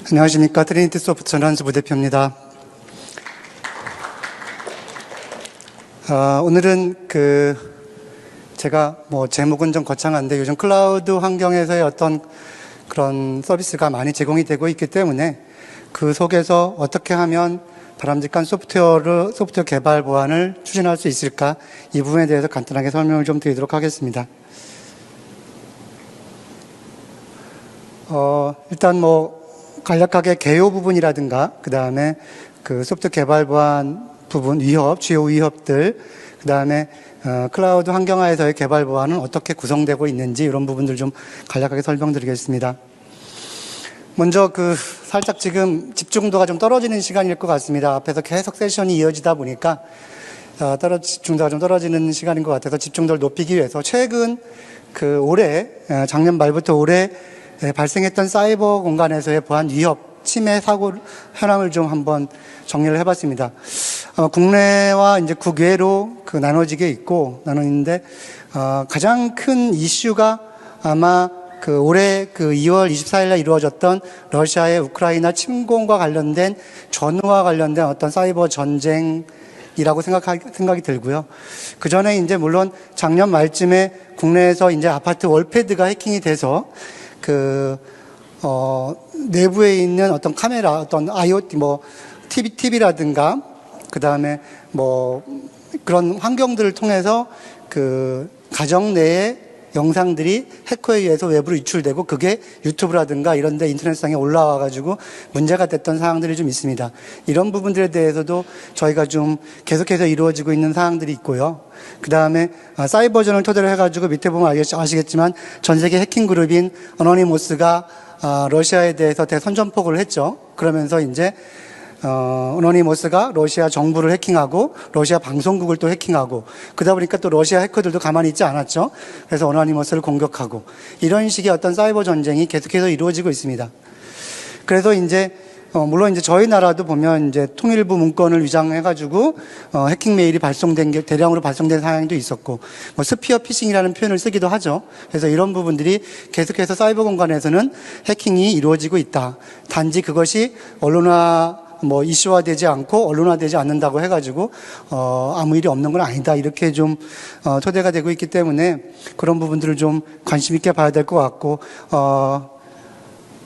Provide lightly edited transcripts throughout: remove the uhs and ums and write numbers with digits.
안녕하십니까. 트리니티 소프트 전환수 부대표입니다. 오늘은 제가 제목은 좀 거창한데 요즘 클라우드 환경에서의 어떤 그런 서비스가 많이 제공이 되고 있기 때문에 그 속에서 어떻게 하면 바람직한 소프트웨어 개발 보안을 추진할 수 있을까, 이 부분에 대해서 간단하게 설명을 좀 드리도록 하겠습니다. 일단 간략하게 개요 부분이라든가, 그 다음에 소프트 개발 보안 부분, 주요 위협들, 그 다음에 클라우드 환경하에서의 개발 보안은 어떻게 구성되고 있는지, 이런 부분들 좀 간략하게 설명드리겠습니다. 먼저 살짝 지금 집중도가 좀 떨어지는 시간일 것 같습니다. 앞에서 계속 세션이 이어지다 보니까 집중도가 좀 떨어지는 시간인 것 같아서 집중도를 높이기 위해서 최근 올해, 작년 말부터 올해 발생했던 사이버 공간에서의 보안 위협, 침해 사고 현황을 좀 한번 정리를 해봤습니다. 국내와 이제 국외로 나눠있는데, 가장 큰 이슈가 아마 올해 2월 24일에 이루어졌던 러시아의 우크라이나 침공과 관련된 전후와 관련된 어떤 사이버 전쟁이라고 생각이 들고요. 그 전에 이제 물론 작년 말쯤에 국내에서 이제 아파트 월패드가 해킹이 돼서 내부에 있는 어떤 카메라, 어떤 IoT, TV라든가, 그 다음에 그런 환경들을 통해서 가정 내에 영상들이 해커에 의해서 외부로 유출되고 그게 유튜브라든가 이런 데 인터넷상에 올라와가지고 문제가 됐던 사항들이 좀 있습니다. 이런 부분들에 대해서도 저희가 좀 계속해서 이루어지고 있는 사항들이 있고요. 그 다음에 사이버전을 토대로 해가지고 밑에 보면 아시겠지만 전 세계 해킹 그룹인 어노니모스가 러시아에 대해서 대선전포고를 했죠. 그러면서 이제 어노니모스가 러시아 정부를 해킹하고 러시아 방송국을 또 해킹하고, 그러다 보니까 또 러시아 해커들도 가만히 있지 않았죠. 그래서 어노니모스를 공격하고, 이런 식의 어떤 사이버 전쟁이 계속해서 이루어지고 있습니다. 그래서 이제 물론 이제 저희 나라도 보면 이제 통일부 문건을 위장해가지고 해킹 메일이 대량으로 발송된 상황도 있었고, 스피어 피싱이라는 표현을 쓰기도 하죠. 그래서 이런 부분들이 계속해서 사이버 공간에서는 해킹이 이루어지고 있다. 단지 그것이 이슈화되지 않고 언론화되지 않는다고 해가지고 아무 일이 없는 건 아니다, 이렇게 좀 토대가 되고 있기 때문에 그런 부분들을 좀 관심 있게 봐야 될 것 같고,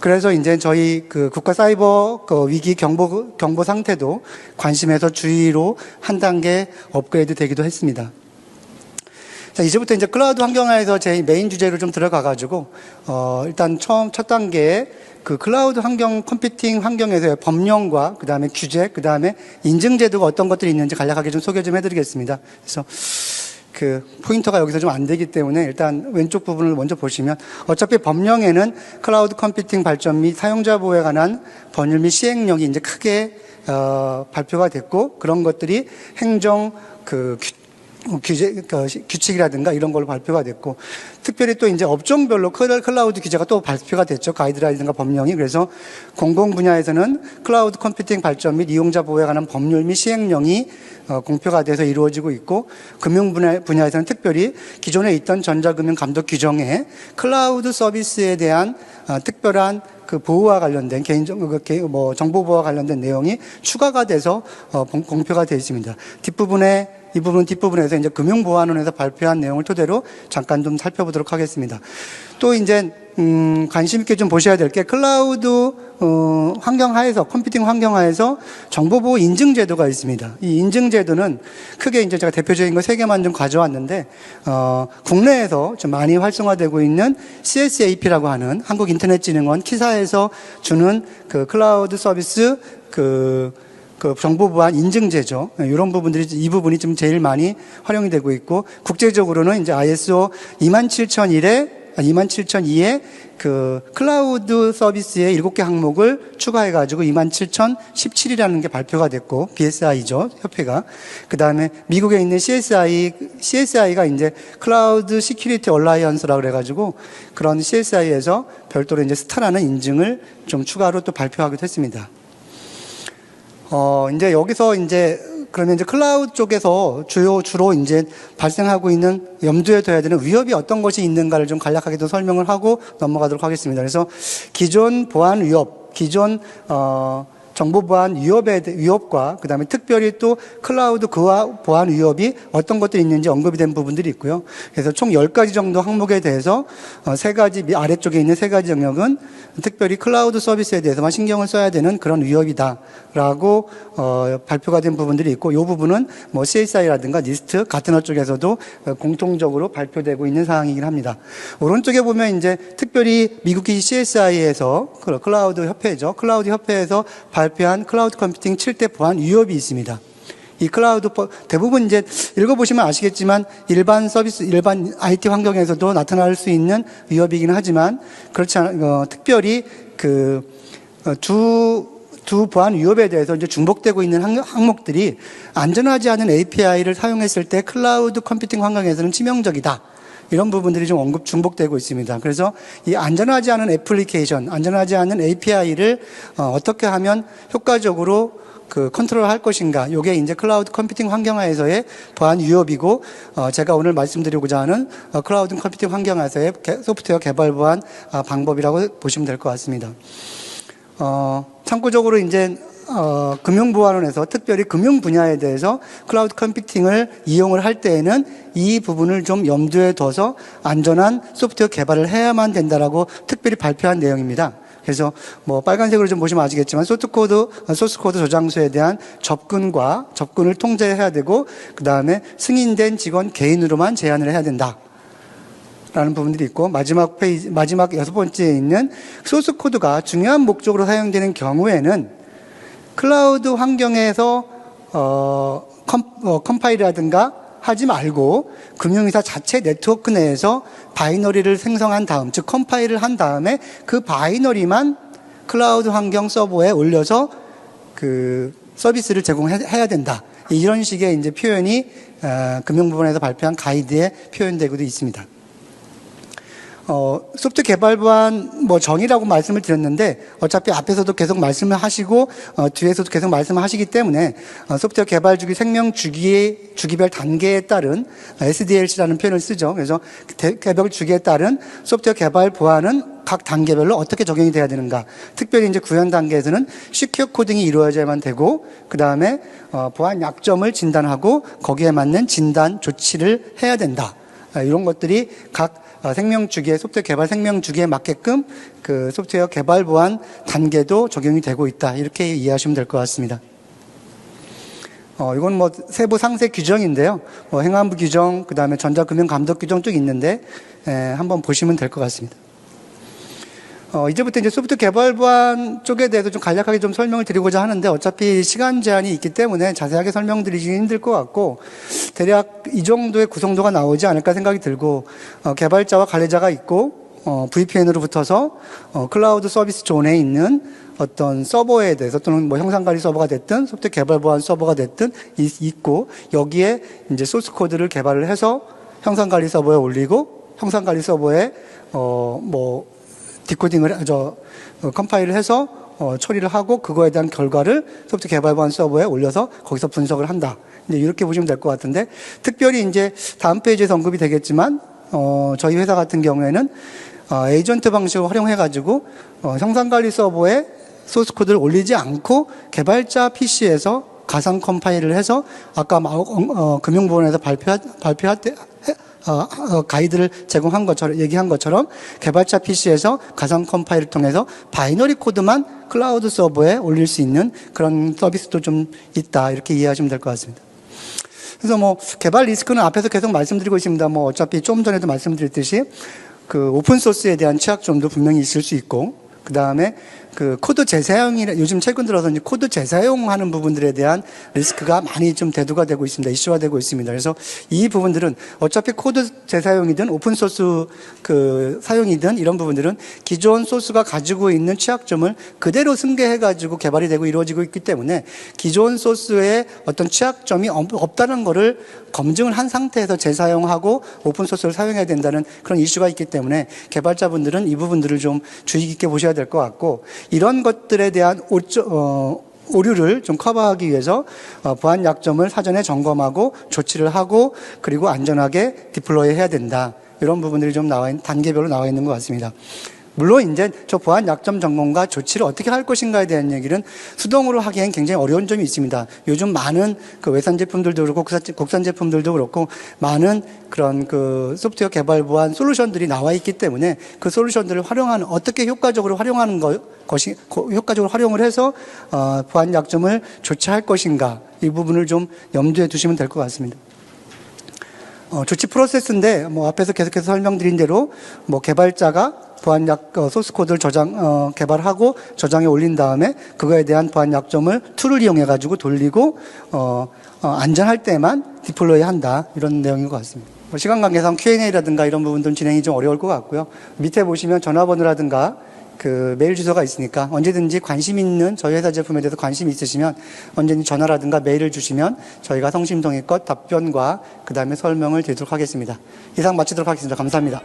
그래서 이제 저희 국가 사이버 위기 경보 상태도 관심에서 주의로 한 단계 업그레이드 되기도 했습니다. 자, 이제부터 이제 클라우드 환경하에서 제 메인 주제로 좀 들어가가지고 일단 첫 단계에 클라우드 컴퓨팅 환경에서의 법령과 그 다음에 규제, 그 다음에 인증 제도가 어떤 것들이 있는지 간략하게 좀 소개 좀 해드리겠습니다. 그래서 포인터가 여기서 좀 안 되기 때문에 일단 왼쪽 부분을 먼저 보시면, 어차피 법령에는 클라우드 컴퓨팅 발전 및 사용자 보호에 관한 법률 및 시행령이 이제 크게 발표가 됐고, 그런 것들이 행정 규칙이라든가 이런 걸로 발표가 됐고, 특별히 또 이제 업종별로 클라우드 규제가 또 발표가 됐죠. 가이드라인이라든가 법령이. 그래서 공공 분야에서는 클라우드 컴퓨팅 발전 및 이용자 보호에 관한 법률 및 시행령이 공표가 돼서 이루어지고 있고, 금융 분야에서는 특별히 기존에 있던 전자금융 감독 규정에 클라우드 서비스에 대한 특별한 보호와 관련된 정보 보호와 관련된 내용이 추가가 돼서 공표가 되어 있습니다. 뒷부분에서 이제 금융보안원에서 발표한 내용을 토대로 잠깐 좀 살펴보도록 하겠습니다. 또 이제 관심 있게 좀 보셔야 될 게, 클라우드 환경하에서, 컴퓨팅 환경하에서 정보보호 인증제도가 있습니다. 이 인증제도는 크게 이제 제가 대표적인 거 3개만 좀 가져왔는데, 국내에서 좀 많이 활성화되고 있는 CSAP라고 하는 한국인터넷진흥원 키사에서 주는 클라우드 서비스 정보보안 인증제죠. 이런 이 부분이 좀 제일 많이 활용이 되고 있고, 국제적으로는 이제 ISO 27002에 클라우드 서비스의 7개 항목을 추가해가지고 27017이라는 게 발표가 됐고, BSI죠, 협회가. 그 다음에 미국에 있는 CSI가 이제 클라우드 시큐리티 얼라이언스라고 그래가지고, 그런 CSI에서 별도로 이제 스타라는 인증을 좀 추가로 또 발표하기도 했습니다. 이제 여기서 그러면 이제 클라우드 쪽에서 주로 이제 발생하고 있는 염두에 둬야 되는 위협이 어떤 것이 있는가를 좀 간략하게 또 설명을 하고 넘어가도록 하겠습니다. 그래서 기존 보안 위협, 기존 정보 보안 위협과 그다음에 특별히 또 클라우드 보안 위협이 어떤 것들이 있는지 언급이 된 부분들이 있고요. 그래서 총 10가지 정도 항목에 대해서 3가지 아래쪽에 있는 3가지 영역은 특별히 클라우드 서비스에 대해서만 신경을 써야 되는 그런 위협이다라고 발표가 된 부분들이 있고, 이 부분은 뭐 CSI라든가 니스트 가트너 쪽에서도 공통적으로 발표되고 있는 사항이긴 합니다. 오른쪽에 보면 이제 특별히 미국의 CSI에서 클라우드 협회죠. 클라우드 협회에서 발표한 클라우드 컴퓨팅 7대 보안 위협이 있습니다. 이 클라우드 대부분 이제 읽어보시면 아시겠지만 일반 IT 환경에서도 나타날 수 있는 위협이긴 하지만 그렇지 않은 특별히 두 보안 위협에 대해서 이제 중복되고 있는 항목들이 안전하지 않은 API를 사용했을 때 클라우드 컴퓨팅 환경에서는 치명적이다. 이런 부분들이 좀 중복되고 있습니다. 그래서 이 안전하지 않은 애플리케이션, 안전하지 않은 API를 어떻게 하면 효과적으로 컨트롤할 것인가. 요게 이제 클라우드 컴퓨팅 환경하에서의 보안 위협이고, 제가 오늘 말씀드리고자 하는 클라우드 컴퓨팅 환경하에서의 소프트웨어 개발 보안 방법이라고 보시면 될 것 같습니다. 참고적으로 이제 금융보안원에서 특별히 금융 분야에 대해서 클라우드 컴퓨팅을 이용을 할 때에는 이 부분을 좀 염두에 둬서 안전한 소프트웨어 개발을 해야만 된다라고 특별히 발표한 내용입니다. 그래서 뭐 빨간색으로 좀 보시면 아시겠지만 소스코드 저장소에 대한 접근을 통제해야 되고, 그 다음에 승인된 직원 개인으로만 제한을 해야 된다. 라는 부분들이 있고, 마지막 6번째에 있는 소스코드가 중요한 목적으로 사용되는 경우에는 클라우드 환경에서 컴파일이라든가 하지 말고 금융회사 자체 네트워크 내에서 바이너리를 생성한 다음, 즉 컴파일을 한 다음에 그 바이너리만 클라우드 환경 서버에 올려서 서비스를 제공해야 된다. 이런 식의 이제 표현이 금융부문에서 발표한 가이드에 표현되고도 있습니다. 소프트 개발 보안 정의라고 말씀을 드렸는데, 어차피 앞에서도 계속 말씀을 하시고 뒤에서도 계속 말씀을 하시기 때문에 소프트웨어 개발 주기 생명 주기별 단계에 따른 SDLC라는 표현을 쓰죠. 그래서 개별 주기에 따른 소프트웨어 개발 보안은 각 단계별로 어떻게 적용이 돼야 되는가. 특별히 이제 구현 단계에서는 시큐어 코딩이 이루어져야만 되고, 그 다음에 보안 약점을 진단하고 거기에 맞는 진단 조치를 해야 된다. 이런 것들이 각 소프트웨어 개발 생명 주기에 맞게끔 소프트웨어 개발 보안 단계도 적용이 되고 있다. 이렇게 이해하시면 될 것 같습니다. 이건 세부 상세 규정인데요. 행안부 규정, 그 다음에 전자금융 감독 규정 쭉 있는데, 한번 보시면 될 것 같습니다. 이제부터 이제 소프트 개발 보안 쪽에 대해서 좀 간략하게 좀 설명을 드리고자 하는데, 어차피 시간 제한이 있기 때문에 자세하게 설명드리기 힘들 것 같고, 대략 이 정도의 구성도가 나오지 않을까 생각이 들고, 개발자와 관리자가 있고, VPN으로 붙어서 클라우드 서비스 존에 있는 어떤 서버에 대해서, 또는 형상관리 서버가 됐든 소프트 개발 보안 서버가 됐든 있고, 여기에 이제 소스 코드를 개발을 해서 형상관리 서버에 올리고, 형상관리 서버에 디코딩을 컴파일을 해서 처리를 하고, 그거에 대한 결과를 소프트 개발 보안 서버에 올려서 거기서 분석을 한다. 이제 이렇게 보시면 될 것 같은데, 특별히 이제 다음 페이지에서 언급이 되겠지만, 저희 회사 같은 경우에는 에이전트 방식을 활용해가지고 형상관리 서버에 소스 코드를 올리지 않고 개발자 PC에서 가상 컴파일을 해서 아까 금융보안에서 발표할 때 가이드를 얘기한 것처럼 개발자 PC에서 가상 컴파일을 통해서 바이너리 코드만 클라우드 서버에 올릴 수 있는 그런 서비스도 좀 있다. 이렇게 이해하시면 될 것 같습니다. 그래서 개발 리스크는 앞에서 계속 말씀드리고 있습니다. 어차피 좀 전에도 말씀드렸듯이 오픈소스에 대한 취약점도 분명히 있을 수 있고, 그 다음에 코드 요즘 최근 들어서 이제 코드 재사용하는 부분들에 대한 리스크가 많이 좀 대두가 되고 있습니다. 이슈화되고 있습니다. 그래서 이 부분들은 어차피 코드 재사용이든 오픈소스 사용이든 이런 부분들은 기존 소스가 가지고 있는 취약점을 그대로 승계해가지고 개발이 되고 이루어지고 있기 때문에 기존 소스에 어떤 취약점이 없다는 거를 검증을 한 상태에서 재사용하고 오픈소스를 사용해야 된다는 그런 이슈가 있기 때문에 개발자분들은 이 부분들을 좀 주의 깊게 보셔야 될 것 같고, 이런 것들에 대한 오류를 좀 커버하기 위해서 보안 약점을 사전에 점검하고 조치를 하고, 그리고 안전하게 디플로이 해야 된다. 이런 부분들이 좀 단계별로 나와 있는 것 같습니다. 물론 이제 저 보안 약점 점검과 조치를 어떻게 할 것인가에 대한 얘기는 수동으로 하기엔 굉장히 어려운 점이 있습니다. 요즘 많은 그 외산 제품들도 그렇고 국산 제품들도 그렇고 많은 그런 그 소프트웨어 개발 보안 솔루션들이 나와 있기 때문에 그 솔루션들을 활용하는 어떻게 효과적으로 활용하는 것이 효과적으로 활용을 해서 보안 약점을 조치할 것인가 이 부분을 좀 염두에 두시면 될 것 같습니다. 조치 프로세스인데 뭐 앞에서 계속해서 설명드린 대로 뭐 개발자가 보안 소스 코드를 개발하고 저장해 올린 다음에 그거에 대한 보안 약점을 툴을 이용해 가지고 돌리고 안전할 때만 디플로이 한다 이런 내용인 것 같습니다. 시간 관계상 Q&A라든가 이런 부분들은 진행이 좀 어려울 것 같고요. 밑에 보시면 전화번호라든가 그 메일 주소가 있으니까 언제든지 관심 있는 저희 회사 제품에 대해서 관심이 있으시면 언제든지 전화라든가 메일을 주시면 저희가 성심성의껏 답변과 그 다음에 설명을 드리도록 하겠습니다. 이상 마치도록 하겠습니다. 감사합니다.